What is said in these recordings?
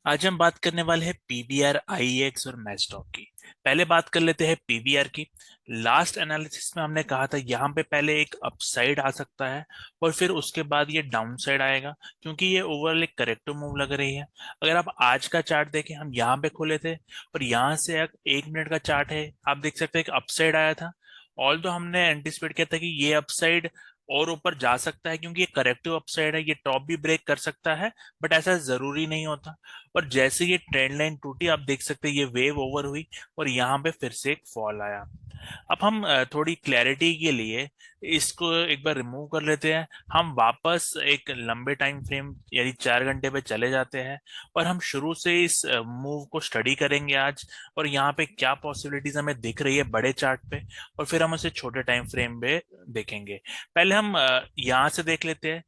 आज हम बात करने वाले हैं पीवीआर, आईएक्स और मैचस्टॉक की। पहले बात कर लेते हैं पीवीआर की। लास्ट एनालिसिस में हमने कहा था यहाँ पे पहले एक अपसाइड आ सकता है और फिर उसके बाद ये डाउन साइड आएगा, क्योंकि ये ओवरऑल एक करेक्टिव मूव लग रही है। अगर आप आज का चार्ट देखें, हम यहाँ पे खोले थे और यहाँ से एक मिनट का चार्ट है, आप देख सकते हैं एक अपसाइड आया था। ऑल तो हमने एंटिसिपेट किया था कि ये अपसाइड और ऊपर जा सकता है, क्योंकि ये करेक्टिव अपसाइड है, ये टॉप भी ब्रेक कर सकता है, बट ऐसा जरूरी नहीं होता। और जैसे ये ट्रेंड लाइन टूटी, आप देख सकते हैं ये वेव ओवर हुई और यहाँ पे फिर से एक फॉल आया। अब हम थोड़ी क्लैरिटी के लिए इसको एक बार रिमूव कर लेते हैं। हम वापस एक लंबे टाइम फ्रेम यानी 4 घंटे पे चले जाते हैं और हम शुरू से इस मूव को स्टडी करेंगे आज, और यहाँ पे क्या पॉसिबिलिटीज हमें दिख रही है बड़े चार्ट पे, और फिर हम उसे छोटे टाइम फ्रेम पे देखेंगे। पहले हम यहाँ से देख लेते हैं।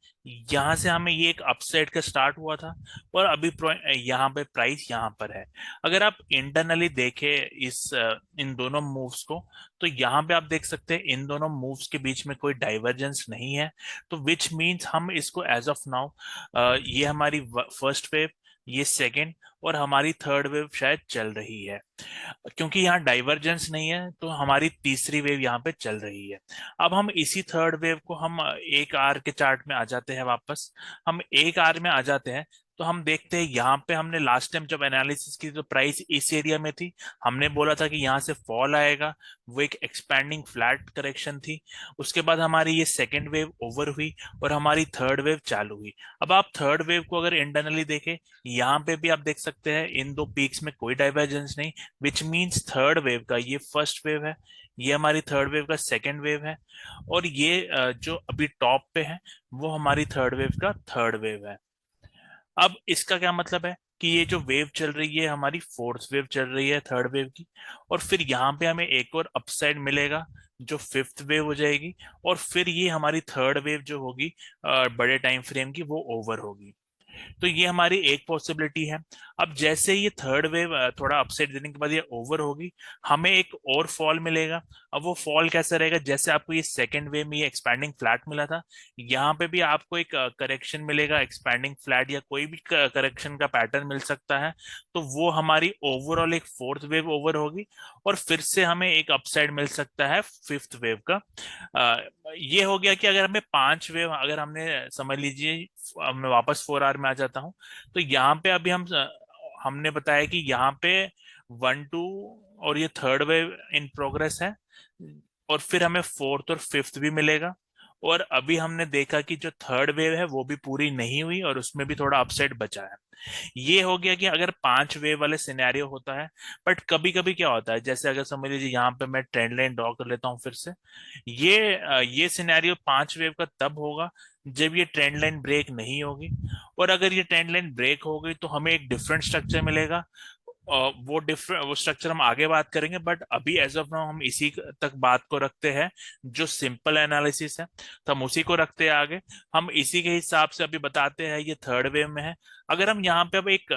यहाँ से हमें ये एक अपसाइड का स्टार्ट हुआ था और अभी यहाँ पे प्राइस यहाँ पर है। अगर आप इंटरनली देखें इन दोनों मूव्स को, तो यहाँ पे आप देख सकते हैं इन दोनों मूव्स के बीच में कोई डाइवर्जेंस नहीं है। तो विच मीन्स हम इसको एज ऑफ नाउ, ये हमारी फर्स्ट वेव, ये सेकंड और हमारी थर्ड वेव शायद चल रही है। क्योंकि यहाँ डाइवर्जेंस नहीं है तो हमारी तीसरी वेव यहाँ पे चल रही है। अब हम इसी थर्ड वेव को हम एक आर के चार्ट में आ जाते हैं वापस। हम एक आर में आ जाते हैं तो हम देखते हैं यहाँ पे हमने लास्ट टाइम जब एनालिसिस की तो प्राइस इस एरिया में थी। हमने बोला था कि यहाँ से फॉल आएगा, वो एक एक्सपैंडिंग फ्लैट करेक्शन थी। उसके बाद हमारी ये सेकेंड वेव ओवर हुई और हमारी थर्ड वेव चालू हुई। अब आप थर्ड वेव को अगर इंटरनली देखें, यहाँ पे भी आप देख सकते हैं इन दो पीक्स में कोई डाइवर्जेंस नहीं, विच मीन्स थर्ड वेव का ये फर्स्ट वेव है, ये हमारी थर्ड वेव का सेकेंड वेव है, और ये जो अभी टॉप पे है वो हमारी थर्ड वेव का थर्ड वेव है। अब इसका क्या मतलब है कि ये जो वेव चल रही है हमारी फोर्थ वेव चल रही है थर्ड वेव की, और फिर यहाँ पे हमें एक और अपसाइड मिलेगा जो फिफ्थ वेव हो जाएगी, और फिर ये हमारी थर्ड वेव जो होगी बड़े टाइम फ्रेम की, वो ओवर होगी। तो ये हमारी एक पॉसिबिलिटी है। अब जैसे ये थर्ड वेव थोड़ा अपसेट देने के बाद ये ओवर होगी, हमें एक और फॉल मिलेगा। अब वो फॉल कैसा रहेगा, जैसे आपको ये सेकेंड वेव में ये एक्सपैंडिंग फ्लैट मिला था, यहाँ पे भी आपको एक करेक्शन मिलेगा, एक्सपैंडिंग फ्लैट या कोई भी करेक्शन का पैटर्न मिल सकता है। तो वो हमारी ओवरऑल एक फोर्थ वेव ओवर होगी और फिर से हमें एक अपसाइड मिल सकता है फिफ्थ वेव का। ये हो गया कि अगर हमें पांच वेव, अगर हमने समझ लीजिए, अब मैं वापस 4 आवर में आ जाता हूँ। तो यहाँ पे अभी हमने बताया कि यहाँ पे 1 2 और ये थर्ड वेव इन प्रोग्रेस है, और फिर हमें फोर्थ और फिफ्थ भी मिलेगा। और अभी हमने देखा कि जो थर्ड वेव है वो भी पूरी नहीं हुई और उसमें भी थोड़ा अपसेट बचा है। ये हो गया कि अगर 5 वेव वाले सिनेरियो होता है। बट कभी कभी क्या होता है, जैसे अगर समझ लीजिए यहाँ पे मैं ट्रेंड लाइन ड्रॉ कर लेता हूँ फिर से, ये सिनेरियो 5 वेव का तब होगा जब ये ट्रेंड लाइन ब्रेक नहीं होगी। और अगर ये ट्रेंड लाइन ब्रेक हो गई तो हमें एक डिफरेंट स्ट्रक्चर मिलेगा। वो स्ट्रक्चर हम आगे बात करेंगे, बट अभी एज ऑफ नाउ हम इसी तक बात को रखते हैं। जो सिंपल एनालिसिस है तो हम उसी को रखते हैं आगे। हम इसी के हिसाब से अभी बताते हैं ये थर्ड वेव में है। अगर हम यहाँ पे अब एक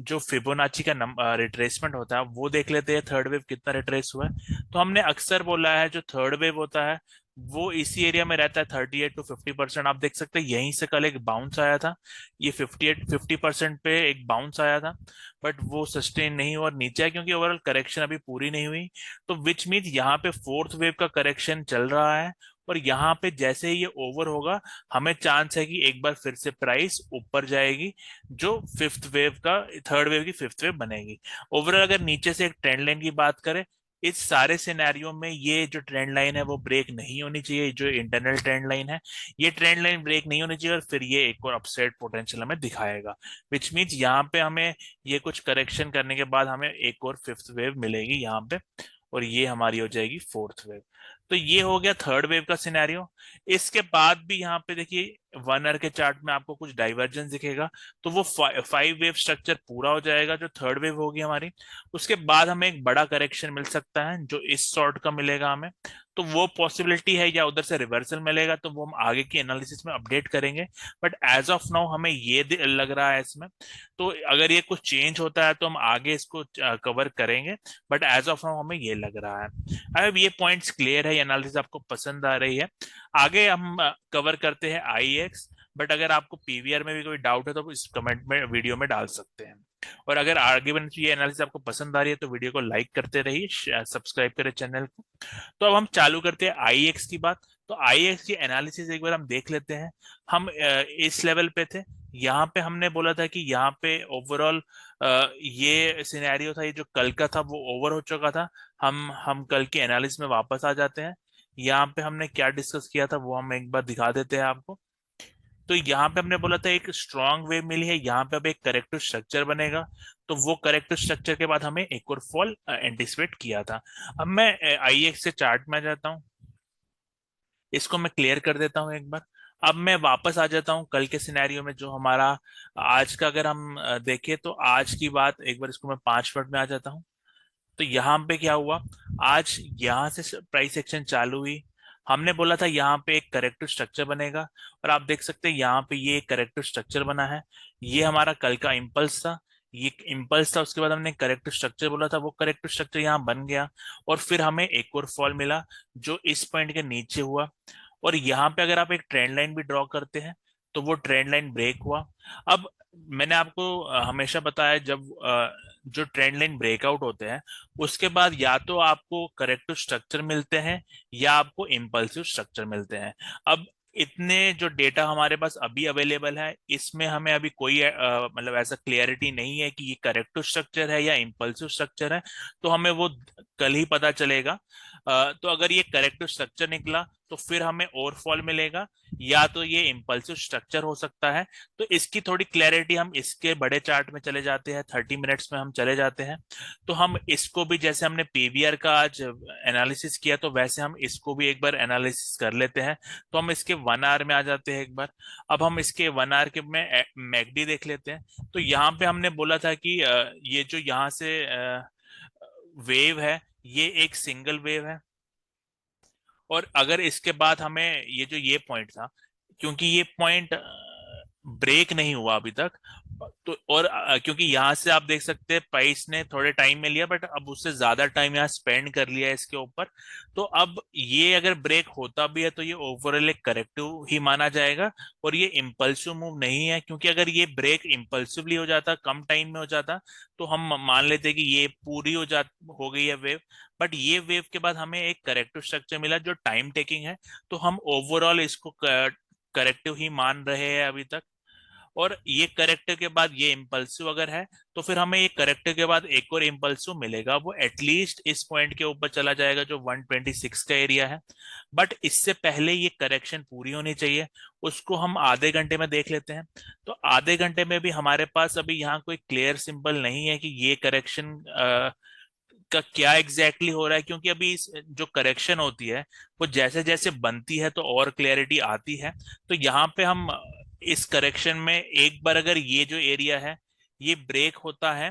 जो फिबोनाची का नंबर रिट्रेसमेंट होता है वो देख लेते हैं, थर्ड वेव कितना रिट्रेस हुआ है। तो हमने अक्सर बोला है जो थर्ड वेव होता है वो इसी एरिया में रहता है, 38 to 50%। आप देख सकते हैं यहीं से कल एक बाउंस आया था, ये 50% पे एक बाउंस आया था, बट वो सस्टेन नहीं हुआ और नीचे है, क्योंकि ओवरऑल करेक्शन अभी पूरी नहीं हुई। तो विच मीन्स यहाँ पे फोर्थ वेव का करेक्शन चल रहा है, और यहाँ पे जैसे ही ये ओवर होगा हमें चांस है कि एक बार फिर से प्राइस ऊपर जाएगी, जो फिफ्थ वेव का थर्ड वेव की फिफ्थ वेव बनेगी। ओवरऑल अगर नीचे से एक ट्रेंड लाइन की बात करें, इस सारे सिनेरियो में ये जो ट्रेंड लाइन है वो ब्रेक नहीं होनी चाहिए, जो इंटरनल ट्रेंड लाइन है ये ट्रेंड लाइन ब्रेक नहीं होनी चाहिए, और फिर ये एक और अपसाइड पोटेंशियल हमें दिखाएगा। विच मीन्स यहाँ पे हमें ये कुछ करेक्शन करने के बाद हमें एक और फिफ्थ वेव मिलेगी यहाँ पे, और ये हमारी हो जाएगी फोर्थ वेव। तो ये हो गया थर्ड वेव का सिनेरियो। इसके बाद भी यहाँ पे देखिए 1 आवर के चार्ट में आपको कुछ डाइवर्जेंस दिखेगा, तो वो 5 वेव स्ट्रक्चर पूरा हो जाएगा जो थर्ड वेव होगी हमारी। उसके बाद हमें एक बड़ा करेक्शन मिल सकता है जो इस सॉर्ट का मिलेगा हमें। तो वो पॉसिबिलिटी है, या उधर से रिवर्सल मिलेगा, तो वो हम आगे की एनालिसिस में अपडेट करेंगे। बट एज ऑफ नाउ हमें ये लग रहा है इसमें। तो अगर ये कुछ चेंज होता है तो हम आगे इसको कवर करेंगे, बट एज ऑफ नाउ हमें ये लग रहा है। अब ये पॉइंट्स क्लियर है, एनालिसिस आपको पसंद आ रही है। आगे हम कवर करते हैं आईएक्स। बट अगर आपको पीवीआर में भी कोई डाउट है तो इस कमेंट में वीडियो में डाल सकते हैं। और अगर आगे बढ़ने ये एनालिसिस आपको पसंद आ रही है तो वीडियो को लाइक करते रहिए, सब्सक्राइब करें चैनल को। तो अब हम चालू करते हैं आईएक्स की बात। तो आईएक्स की एनालिसिस एक बार हम देख लेते हैं। हम इस लेवल पे थे। यहाँ पे हमने बोला था कि यहाँ पे ओवरऑल ये सिनेरियो था, ये जो कल का था वो ओवर हो चुका था। हम कल के एनालिसिस में वापस आ जाते हैं। यहाँ पे हमने क्या डिस्कस किया था वो हम एक बार दिखा देते हैं आपको। तो यहाँ पे हमने बोला था एक स्ट्रॉन्ग वेव मिली है, यहाँ पे अब एक करेक्टिव स्ट्रक्चर बनेगा। तो वो करेक्टिव स्ट्रक्चर के बाद हमें एक और फॉल एंटिसिपेट किया था। अब मैं आईएक्स से चार्ट में आ जाता हूँ, इसको मैं क्लियर कर देता हूँ एक बार। अब मैं वापस आ जाता हूँ कल के सिनेरियो में जो हमारा आज का, अगर हम देखें तो आज की बात एक बार, इसको मैं 5 मिनट में आ जाता हूँ। तो यहाँ पे क्या हुआ, आज यहाँ से प्राइस एक्शन चालू हुई। हमने बोला था यहाँ पे एक करेक्टिव स्ट्रक्चर बनेगा, और आप देख सकते हैं यहाँ पे ये करेक्टिव स्ट्रक्चर बना है। ये हमारा कल का इम्पल्स था, ये इम्पल्स था। उसके बाद हमने करेक्टिव स्ट्रक्चर बोला था, वो करेक्टिव स्ट्रक्चर यहाँ बन गया। और फिर हमें एक और फॉल मिला जो इस पॉइंट के नीचे हुआ। और यहाँ पे अगर आप एक ट्रेंड लाइन भी ड्रॉ करते हैं तो वो ट्रेंड लाइन ब्रेक हुआ। अब मैंने आपको हमेशा बताया, जब जो ट्रेंड लाइन ब्रेकआउट होते हैं उसके बाद या तो आपको करेक्टिव स्ट्रक्चर मिलते हैं या आपको इम्पल्सिव स्ट्रक्चर मिलते हैं। अब इतने जो डेटा हमारे पास अभी अवेलेबल है इसमें हमें अभी कोई मतलब ऐसा क्लियरिटी नहीं है कि ये करेक्टिव स्ट्रक्चर है या इम्पल्सिव स्ट्रक्चर है। तो हमें वो कल ही पता चलेगा। तो अगर ये करेक्टिव स्ट्रक्चर निकला तो फिर हमें और फॉल मिलेगा, या तो ये इम्पल्सिव स्ट्रक्चर हो सकता है। तो इसकी थोड़ी क्लैरिटी हम इसके बड़े चार्ट में चले जाते हैं, 30 मिनट्स में हम चले जाते हैं। तो हम इसको भी, जैसे हमने पीवीआर का आज एनालिसिस किया तो वैसे हम इसको भी एक बार एनालिसिस कर लेते हैं। तो हम इसके 1 आवर में आ जाते हैं एक बार। अब हम इसके 1 आवर के में मैकडी देख लेते हैं। तो यहाँ पे हमने बोला था कि ये जो यहाँ से वेव है ये एक सिंगल वेव है। और अगर इसके बाद हमें ये जो ये पॉइंट था, क्योंकि ये पॉइंट ब्रेक नहीं हुआ अभी तक, तो और क्योंकि यहाँ से आप देख सकते हैं प्राइस ने थोड़े टाइम में लिया बट अब उससे ज्यादा टाइम यहाँ स्पेंड कर लिया है इसके ऊपर। तो अब ये अगर ब्रेक होता भी है तो ये ओवरऑल एक करेक्टिव ही माना जाएगा, और ये इम्पल्सिव मूव नहीं है। क्योंकि अगर ये ब्रेक इम्पल्सिवली हो जाता, कम टाइम में हो जाता, तो हम मान लेते कि ये पूरी हो गई है वेव। बट ये वेव के बाद हमें एक करेक्टिव स्ट्रक्चर मिला जो टाइम टेकिंग है। तो हम ओवरऑल इसको करेक्टिव ही मान रहे हैं अभी तक। और ये करेक्टिव के बाद ये इम्पल्सिव अगर है तो फिर हमें ये करेक्टिव के बाद एक और इम्पल्सिव मिलेगा, वो एटलीस्ट इस पॉइंट के ऊपर चला जाएगा जो 126 का एरिया है। बट इससे पहले ये करेक्शन पूरी होनी चाहिए, उसको हम आधे घंटे में देख लेते हैं। तो आधे घंटे में भी हमारे पास अभी यहाँ कोई क्लियर सिंबल नहीं है कि ये करेक्शन का क्या एग्जैक्टली हो रहा है। क्योंकि अभी जो करेक्शन होती है वो जैसे जैसे बनती है तो और क्लैरिटी आती है। तो यहाँ पे हम इस करेक्शन में एक बार अगर ये जो एरिया है ये ब्रेक होता है,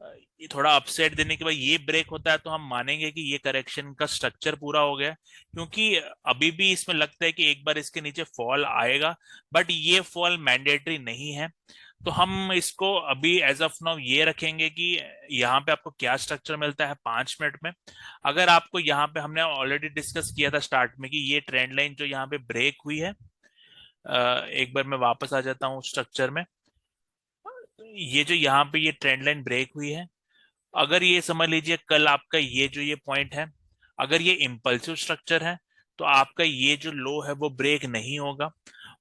ये थोड़ा अपसेट देने के बाद ये ब्रेक होता है, तो हम मानेंगे कि ये करेक्शन का स्ट्रक्चर पूरा हो गया। क्योंकि अभी भी इसमें लगता है कि एक बार इसके नीचे फॉल आएगा, बट ये फॉल मैंडेटरी नहीं है। तो हम इसको अभी एज ऑफ नाउ ये रखेंगे कि यहाँ पे आपको क्या स्ट्रक्चर मिलता है 5 मिनट में। अगर आपको यहाँ पे, हमने ऑलरेडी डिस्कस किया था स्टार्ट में कि ये ट्रेंड लाइन जो यहाँ पे ब्रेक हुई है, एक बार मैं वापस आ जाता हूँ स्ट्रक्चर में। ये जो यहाँ पे ये ट्रेंड लाइन ब्रेक हुई है, अगर ये समझ लीजिए कल आपका ये जो ये पॉइंट है, अगर ये इम्पल्सिव स्ट्रक्चर है तो आपका ये जो लो है वो ब्रेक नहीं होगा।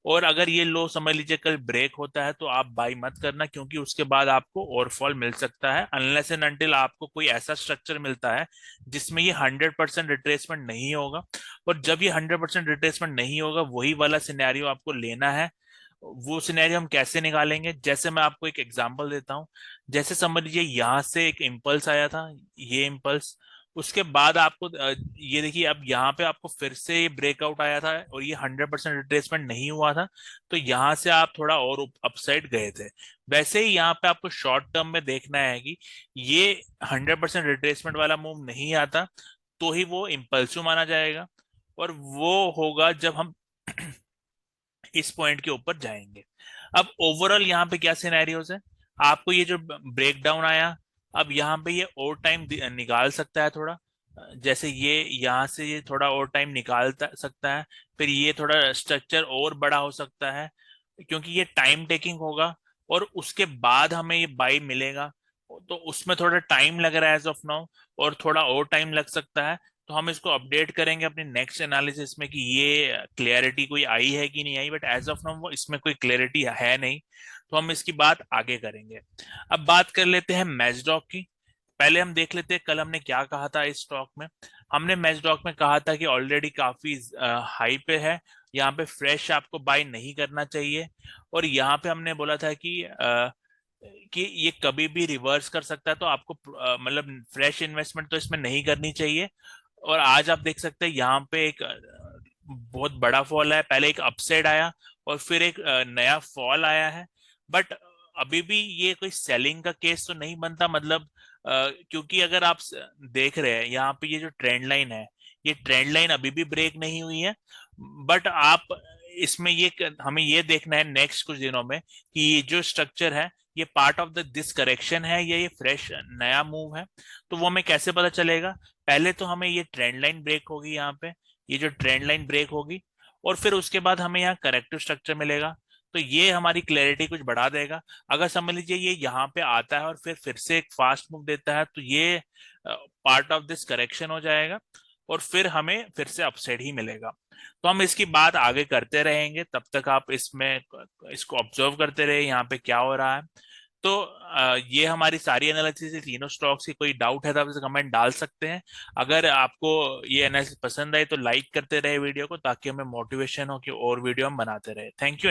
और अगर ये लो समझ लीजिए कल ब्रेक होता है तो आप बाई मत करना, क्योंकि उसके बाद आपको और फॉल मिल सकता है, अनलेस एंड अनटिल आपको कोई ऐसा स्ट्रक्चर मिलता है जिसमें ये 100% रिट्रेसमेंट नहीं होगा। और जब ये 100% रिट्रेसमेंट नहीं होगा वही वाला सिनेरियो आपको लेना है। वो सिनेरियो हम कैसे निकालेंगे, जैसे मैं आपको एक एग्जांपल देता हूँ। जैसे समझ लीजिए यहाँ से एक इम्पल्स आया था, ये इम्पल्स, उसके बाद आपको ये देखिए अब यहाँ पे आपको फिर से ये ब्रेकआउट आया था और ये 100% रिट्रेसमेंट नहीं हुआ था। तो यहाँ से आप थोड़ा और अपसाइड गए थे। वैसे ही यहाँ पे आपको शॉर्ट टर्म में देखना है कि ये 100% रिट्रेसमेंट वाला मूव नहीं आता तो ही वो इम्पल्सिव माना जाएगा। और वो होगा जब हम इस पॉइंट के ऊपर जाएंगे। अब ओवरऑल यहाँ पे क्या सिनेरियोज है, आपको ये जो ब्रेक डाउन आया, अब यहाँ पे ये और टाइम निकाल सकता है थोड़ा। जैसे ये यहाँ से ये थोड़ा और टाइम निकाल सकता है, फिर ये थोड़ा स्ट्रक्चर और बड़ा हो सकता है क्योंकि ये टाइम टेकिंग होगा। और उसके बाद हमें ये बाई मिलेगा, तो उसमें थोड़ा टाइम लग रहा है एज ऑफ नाउ, और थोड़ा और टाइम लग सकता है। तो हम इसको अपडेट करेंगे अपने नेक्स्ट एनालिसिस में कि ये क्लियरिटी कोई आई है कि नहीं आई, बट एज ऑफ नाउ वो इसमें कोई क्लियरिटी है नहीं, तो हम इसकी बात आगे करेंगे। अब बात कर लेते हैं मैचडॉक की। पहले हम देख लेते हैं कल हमने क्या कहा था इस स्टॉक में। हमने मैचडॉक में कहा था कि ऑलरेडी काफी हाई पे है, यहाँ पे फ्रेश आपको बाय नहीं करना चाहिए। और यहाँ पे हमने बोला था कि ये कभी भी रिवर्स कर सकता है, तो आपको मतलब फ्रेश इन्वेस्टमेंट तो इसमें नहीं करनी चाहिए। और आज आप देख सकते हैं यहाँ पे एक बहुत बड़ा फॉल है, पहले एक अपसाइड आया और फिर एक नया फॉल आया है। बट अभी भी ये कोई सेलिंग का केस तो नहीं बनता, मतलब क्योंकि अगर आप देख रहे हैं यहाँ पे ये जो ट्रेंड लाइन है, ये ट्रेंड लाइन अभी भी ब्रेक नहीं हुई है। बट आप इसमें ये हमें ये देखना है नेक्स्ट कुछ दिनों में कि ये जो स्ट्रक्चर है ये part of the this correction है या ये फ्रेश नया मूव है। तो वो हमें कैसे पता चलेगा? पहले तो हमें ये ट्रेंड लाइन ब्रेक होगी यहाँ पे, ये जो ट्रेंड लाइन ब्रेक होगी, और फिर उसके बाद हमें यहाँ करेक्टिव स्ट्रक्चर मिलेगा। तो ये हमारी क्लैरिटी कुछ बढ़ा देगा। अगर समझ लीजिए ये यहाँ पे आता है और फिर से एक फास्ट मूव देता है, तो ये पार्ट ऑफ दिस करेक्शन हो जाएगा, और फिर हमें फिर से अपसाइड ही मिलेगा। तो हम इसकी बात आगे करते रहेंगे, तब तक आप इसमें इसको ऑब्जर्व करते रहे यहाँ पे क्या हो रहा है। तो ये हमारी सारी एनालिसिस है तीनों स्टॉक्स की। कोई डाउट है तो आप इसे कमेंट डाल सकते हैं। अगर आपको ये एनालिसिस पसंद आई तो लाइक करते रहे वीडियो को, ताकि हमें मोटिवेशन हो कि और वीडियो हम बनाते रहे। Thank you.